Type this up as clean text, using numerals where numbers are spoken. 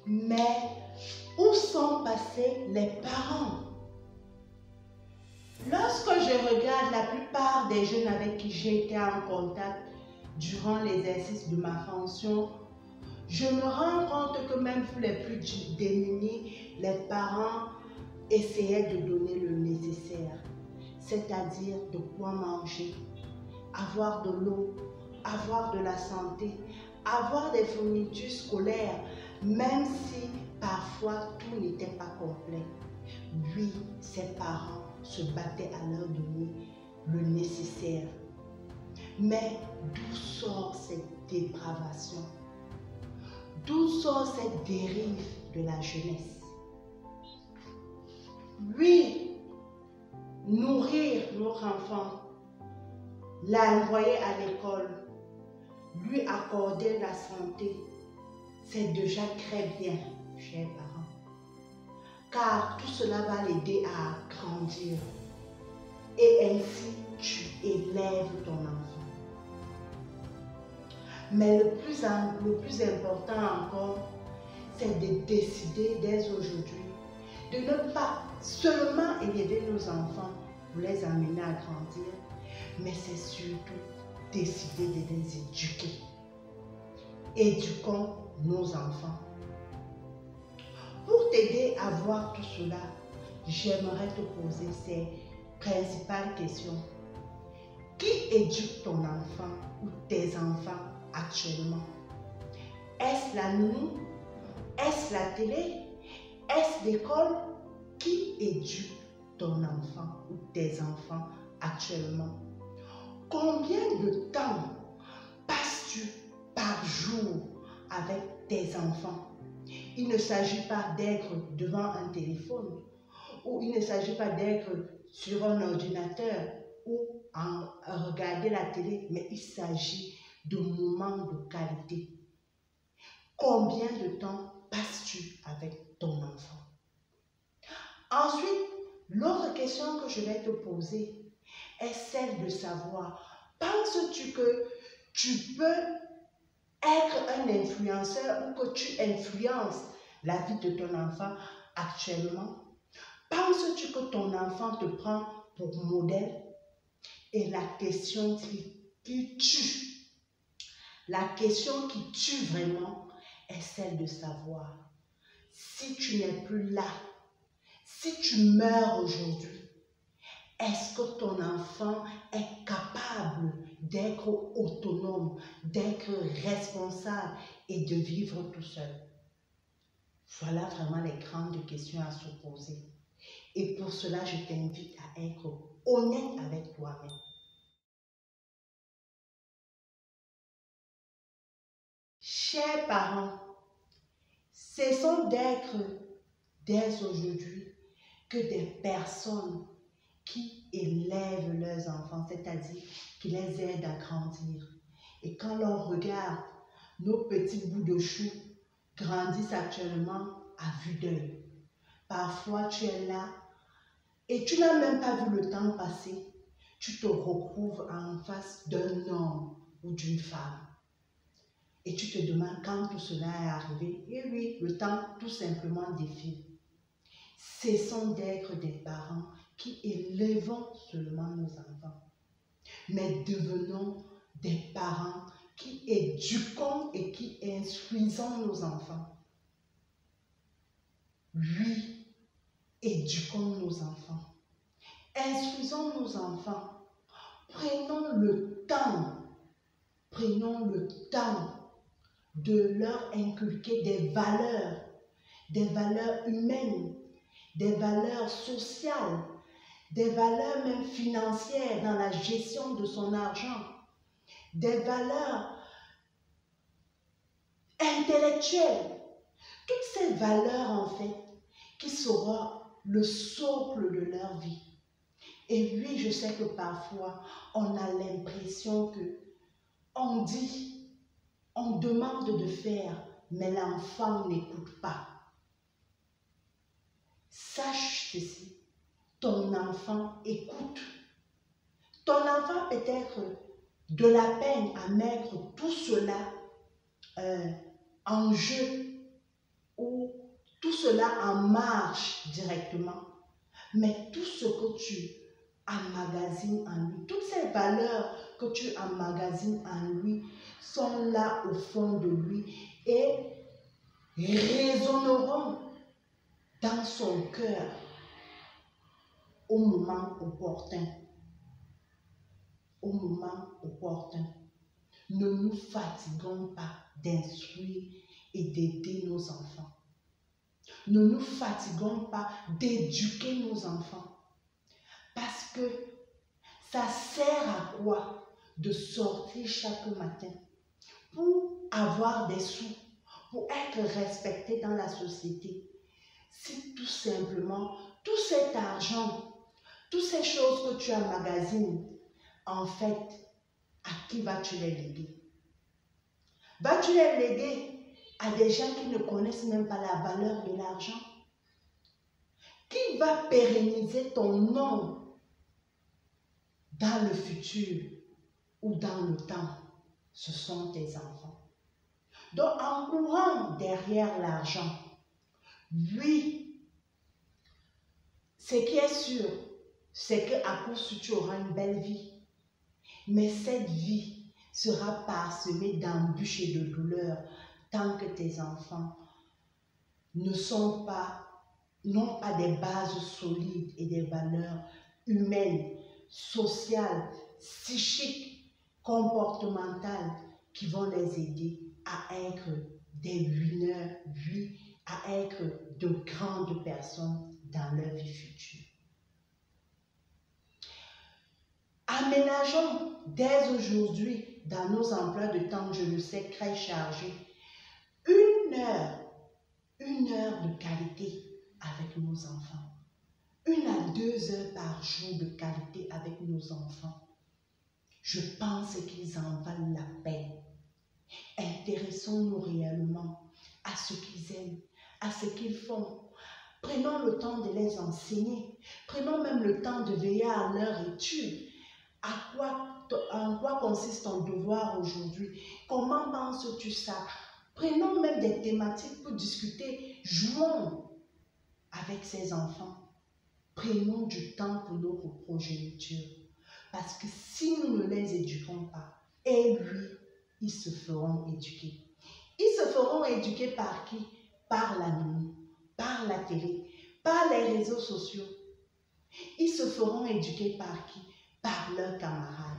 Mais où sont passés les parents? Lorsque je regarde la plupart des jeunes avec qui j'ai été en contact durant l'exercice de ma fonction, je me rends compte que même pour les plus démunis, les parents essayaient de donner le nécessaire, c'est-à-dire de quoi manger, avoir de l'eau, avoir de la santé, avoir des fournitures scolaires, même si parfois tout n'était pas complet. Oui, ses parents se battaient à leur donner le nécessaire. Mais d'où sort cette dépravation? D'où sort cette dérive de la jeunesse? Oui, nourrir notre enfant, l'envoyer à l'école, lui accorder la santé, c'est déjà très bien, chers parents. Car tout cela va l'aider à grandir. Et ainsi, tu élèves ton enfant. Mais le plus important encore, c'est de décider dès aujourd'hui de ne pas seulement élever nos enfants pour les amener à grandir, mais c'est surtout décider de les éduquer. Éduquons nos enfants. Pour t'aider à voir tout cela, j'aimerais te poser ces principales questions. Qui éduque ton enfant ou tes enfants actuellement? Est-ce la nounou? Est-ce la télé? Est-ce l'école? Qui éduque ton enfant ou tes enfants actuellement? Combien de temps passes-tu par jour avec tes enfants? Il ne s'agit pas d'être devant un téléphone ou il ne s'agit pas d'être sur un ordinateur ou en regarder la télé, mais il s'agit de moments de qualité. Combien de temps passes-tu avec ton enfant? Ensuite, l'autre question que je vais te poser est celle de savoir, penses-tu que tu peux être un influenceur ou que tu influences la vie de ton enfant actuellement? Penses-tu que ton enfant te prend pour modèle? Et la question qui tue, la question qui tue vraiment est celle de savoir, si tu n'es plus là, si tu meurs aujourd'hui, est-ce que ton enfant est capable d'être autonome, d'être responsable et de vivre tout seul? Voilà vraiment les grandes questions à se poser. Et pour cela, je t'invite à être honnête avec toi-même. Chers parents, cessons d'être dès aujourd'hui que des personnes qui élèvent leurs enfants, c'est-à-dire qui les aident à grandir. Et quand l'on regarde nos petits bouts de chou grandissent actuellement à vue d'œil, parfois tu es là et tu n'as même pas vu le temps passer. Tu te retrouves en face d'un homme ou d'une femme. Et tu te demandes quand tout cela est arrivé. Et oui, le temps tout simplement défile. Cessons d'être des parents qui élèvent seulement nos enfants. Mais devenons des parents qui éduquons et qui instruisons nos enfants. Oui, éduquons nos enfants. Instruisons nos enfants. Prenons le temps de leur inculquer des valeurs humaines, des valeurs sociales, des valeurs même financières dans la gestion de son argent, des valeurs intellectuelles. Toutes ces valeurs en fait qui seront le socle de leur vie. Et oui, je sais que parfois on a l'impression que on dit, on demande de faire, mais l'enfant n'écoute pas. Sache ceci, ton enfant écoute. Ton enfant peut être de la peine à mettre tout cela en jeu ou tout cela en marche directement. Mais tout ce que tu emmagasines en lui, toutes ces valeurs que tu emmagasines en lui sont là au fond de lui et résonneront dans son cœur au moment opportun. Au moment opportun. Ne nous fatiguons pas d'instruire et d'aider nos enfants. Ne nous fatiguons pas d'éduquer nos enfants. Parce que ça sert à quoi de sortir chaque matin pour avoir des sous, pour être respecté dans la société, si tout simplement, tout cet argent, toutes ces choses que tu emmagasines, en fait, à qui vas-tu les léguer? Vas-tu les léguer à des gens qui ne connaissent même pas la valeur de l'argent? Qui va pérenniser ton nom dans le futur ou dans le temps? Ce sont tes enfants. Donc, en courant derrière l'argent, oui, ce qui est sûr, c'est qu'à coup sûr, tu auras une belle vie. Mais cette vie sera parsemée d'embûches et de douleurs tant que tes enfants n'ont pas des bases solides et des valeurs humaines, sociales, psychiques, comportementales qui vont les aider à être des winners, oui, à être de grandes personnes dans leur vie future. Aménageons dès aujourd'hui dans nos emplois de temps, je le sais, très chargés, une heure de qualité avec nos enfants. 1 à 2 heures par jour de qualité avec nos enfants. Je pense qu'ils en valent la peine. Intéressons-nous réellement à ce qu'ils aiment, à ce qu'ils font. Prenons le temps de les enseigner. Prenons même le temps de veiller à leur étude. En quoi consiste ton devoir aujourd'hui? Comment penses-tu ça? Prenons même des thématiques pour discuter. Jouons avec ces enfants. Prenons du temps pour notre progéniture. Parce que si nous ne les éduquons pas, et oui, ils se feront éduquer. Ils se feront éduquer par qui? Par la nuit, par la télé, par les réseaux sociaux. Ils se feront éduquer par qui? Par leurs camarades.